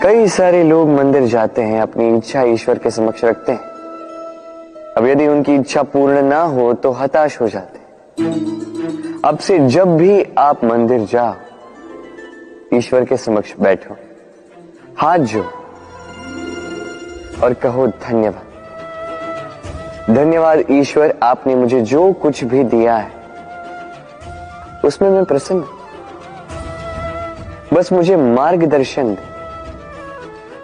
कई सारे लोग मंदिर जाते हैं, अपनी इच्छा ईश्वर के समक्ष रखते हैं। अब यदि उनकी इच्छा पूर्ण ना हो तो हताश हो जाते हैं। अब से जब भी आप मंदिर जाओ, ईश्वर के समक्ष बैठो, हाथ जोड़ो और कहो धन्यवाद। धन्यवाद ईश्वर, आपने मुझे जो कुछ भी दिया है उसमें मैं प्रसन्न हूं। बस मुझे मार्गदर्शन दे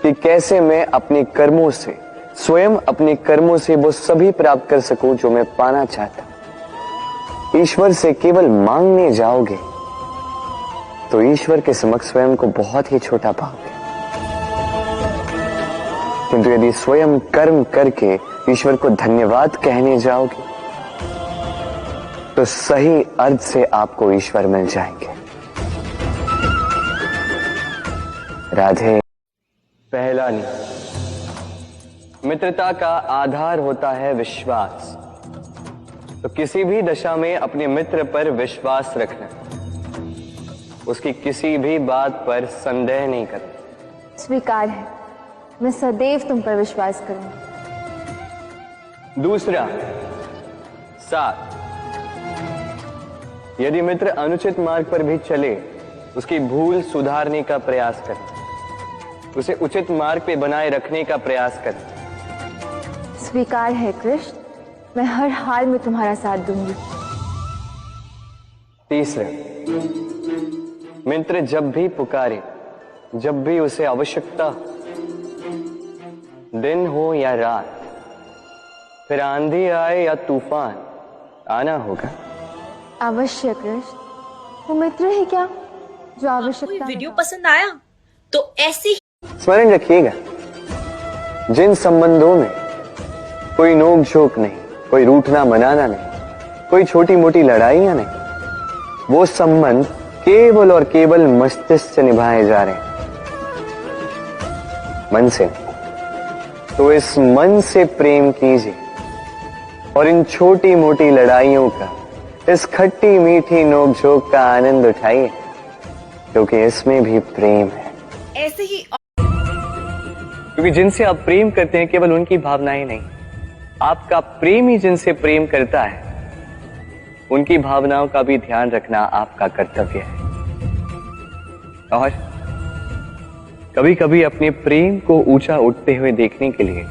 कि कैसे मैं अपने कर्मों से, स्वयं अपने कर्मों से वो सभी प्राप्त कर सकूं जो मैं पाना चाहता हूं। ईश्वर से केवल मांगने जाओगे तो ईश्वर के समक्ष स्वयं को बहुत ही छोटा पाओगे, किंतु यदि स्वयं कर्म करके ईश्वर को धन्यवाद कहने जाओगे तो सही अर्थ से आपको ईश्वर मिल जाएंगे। राधे। पहला नियम, मित्रता का आधार होता है विश्वास। तो किसी भी दशा में अपने मित्र पर विश्वास रखना, उसकी किसी भी बात पर संदेह नहीं करना। स्वीकार है, मैं सदैव तुम पर विश्वास करूंगी। दूसरा, साथ। यदि मित्र अनुचित मार्ग पर भी चले, उसकी भूल सुधारने का प्रयास करें, उसे उचित मार्ग पे बनाए रखने का प्रयास करें। स्वीकार है कृष्ण, मैं हर हाल में तुम्हारा साथ दूंगी। तीसरा, मित्र जब भी पुकारे, जब भी उसे आवश्यकता, दिन हो या रात, फिर आंधी आए या तूफान, आना होगा। अवश्य कृष्ण, वो मित्र है क्या जो आवश्यकता। वीडियो पसंद आया तो ऐसे ही स्मरण रखिएगा, जिन संबंधों में कोई नोक झोंक नहीं, कोई रूठना मनाना नहीं, कोई छोटी मोटी लड़ाइयां नहीं, वो संबंध केवल और केवल मस्तिष्क से निभाए जा रहे हैं, मन से। तो इस मन से प्रेम कीजिए और इन छोटी मोटी लड़ाइयों का, इस खट्टी मीठी नोक झोंक का आनंद उठाइए, क्योंकि इसमें भी प्रेम है। ऐसे ही। क्योंकि जिनसे आप प्रेम करते हैं केवल उनकी भावनाएं नहीं, आपका प्रेमी जिनसे प्रेम करता है उनकी भावनाओं का भी ध्यान रखना आपका कर्तव्य है। और कभी कभी अपने प्रेम को ऊंचा उठते हुए देखने के लिए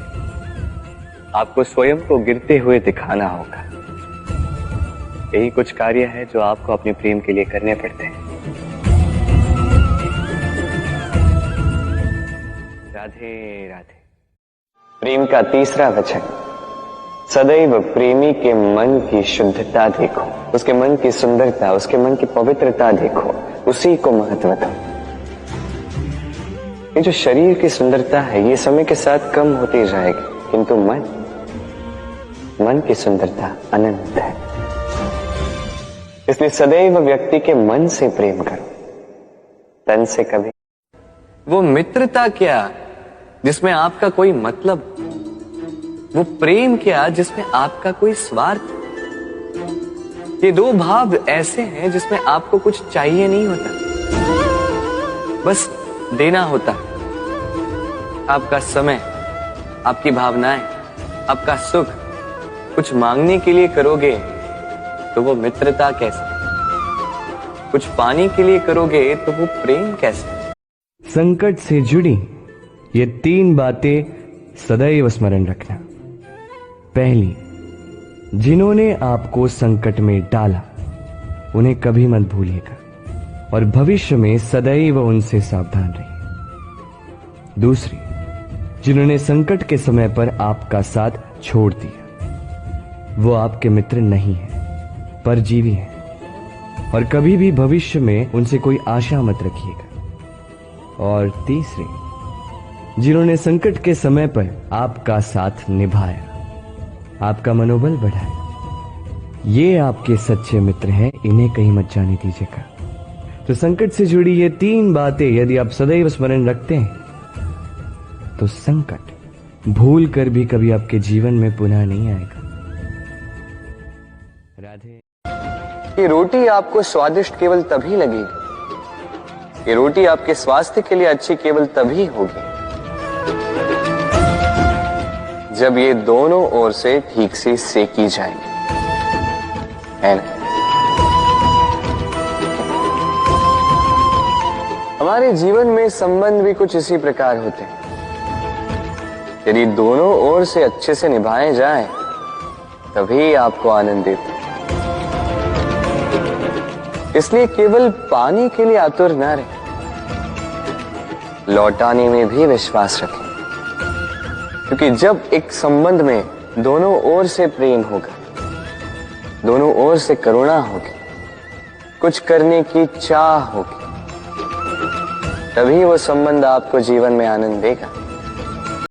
आपको स्वयं को गिरते हुए दिखाना होगा। यही कुछ कार्य है जो आपको अपने प्रेम के लिए करने पड़ते हैं। राधे राधे। प्रेम का तीसरा वचन, सदैव प्रेमी के मन की शुद्धता देखो, उसके मन की सुंदरता, उसके मन की पवित्रता देखो, उसी को महत्व दो। ये जो शरीर की सुंदरता है ये समय के साथ कम होती जाएगी, किंतु मन की सुंदरता अनंत है। इसलिए सदैव व्यक्ति के मन से प्रेम करो, तन से कभी। वो मित्रता क्या जिसमें आपका कोई मतलब, वो प्रेम क्या जिसमें आपका कोई स्वार्थ। ये दो भाव ऐसे हैं जिसमें आपको कुछ चाहिए नहीं होता, बस देना होता। आपका समय, आपकी भावनाएं, आपका सुख कुछ मांगने के लिए करोगे तो वो मित्रता कैसे, कुछ पाने के लिए करोगे तो वो प्रेम कैसे। संकट से जुड़ी ये 3 बातें सदैव स्मरण रखना। पहली, जिन्होंने आपको संकट में डाला उन्हें कभी मत भूलिएगा और भविष्य में सदैव उनसे सावधान रहिए। दूसरी, जिन्होंने संकट के समय पर आपका साथ छोड़ दिया वो आपके मित्र नहीं है, परजीवी हैं और कभी भी भविष्य में उनसे कोई आशा मत रखिएगा। और तीसरी, जिन्होंने संकट के समय पर आपका साथ निभाया, आपका मनोबल बढ़ाया, ये आपके सच्चे मित्र हैं, इन्हें कहीं मत जाने दीजिएगा। तो संकट से जुड़ी ये 3 बातें यदि आप सदैव स्मरण रखते हैं तो संकट भूल कर भी कभी आपके जीवन में पुनः नहीं आएगा। राधे। ये रोटी आपको स्वादिष्ट केवल तभी लगेगी कि रोटी आपके स्वास्थ्य के लिए अच्छी केवल तभी होगी जब ये दोनों ओर से ठीक से सेकी जाएगी, है ना? हमारे जीवन में संबंध भी कुछ इसी प्रकार होते हैं। यदि दोनों ओर से अच्छे से निभाए जाएं, तभी आपको आनंद देते हैं। इसलिए केवल पाने के लिए आतुर ना रहे, लौटाने में भी विश्वास रखें। क्योंकि जब एक संबंध में दोनों ओर से प्रेम होगा, दोनों ओर से करुणा होगी, कुछ करने की चाह होगी, तभी वो संबंध आपको जीवन में आनंद देगा।